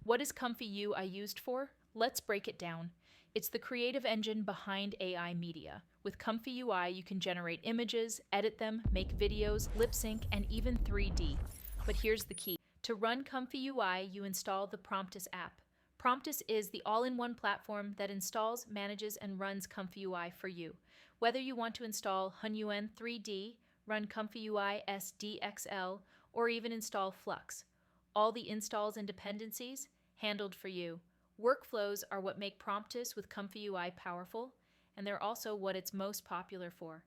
What is ComfyUI used for? Let's break it down. It's the creative engine behind AI media. With ComfyUI, you can generate images, edit them, make videos, lip sync, and even 3D. But here's the key. To run ComfyUI, you install the Promptus app. Promptus is the all-in-one platform that installs, manages, and runs ComfyUI for you. Whether you want to install Hunyuan 3D, run ComfyUI SDXL, or even install Flux, all the installs and dependencies handled for you. Workflows are what make Promptus with ComfyUI powerful, and they're also what it's most popular for.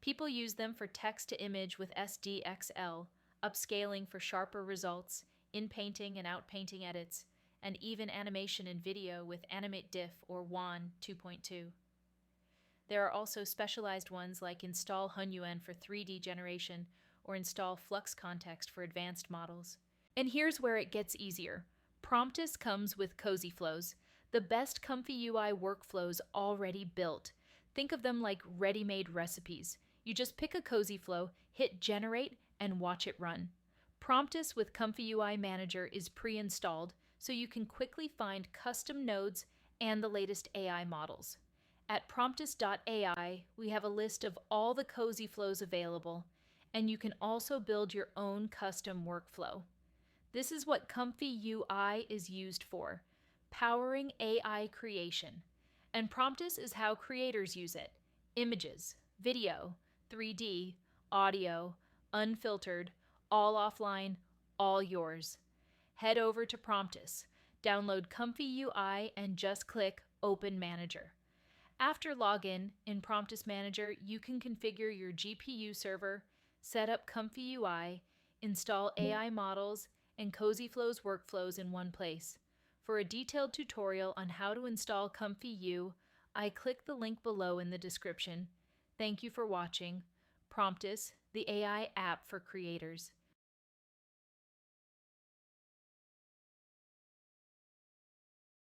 People use them for text-to-image with SDXL, upscaling for sharper results, inpainting and outpainting edits, and even animation and video with AnimateDiff or Wan 2.2. There are also specialized ones like Install Hunyuan for 3D generation or Install Flux Context for advanced models. And here's where it gets easier. Promptus comes with Cosyflows, the best ComfyUI workflows already built. Think of them like ready-made recipes. You just pick a Cosyflow, hit Generate, and watch it run. Promptus with ComfyUI Manager is pre-installed, so you can quickly find custom nodes and the latest AI models. At Promptus.ai, we have a list of all the Cosyflows available, and you can also build your own custom workflow. This is what ComfyUI is used for, powering AI creation. And Promptus is how creators use it. Images, video, 3D, audio, unfiltered, all offline, all yours. Head over to Promptus, download ComfyUI, and just click Open Manager. After login in Promptus Manager, you can configure your GPU server, set up ComfyUI, install AI models, and Cosyflows workflows in one place. For a detailed tutorial on how to install ComfyUI, click the link below in the description. Thank you for watching. Promptus, the AI app for creators.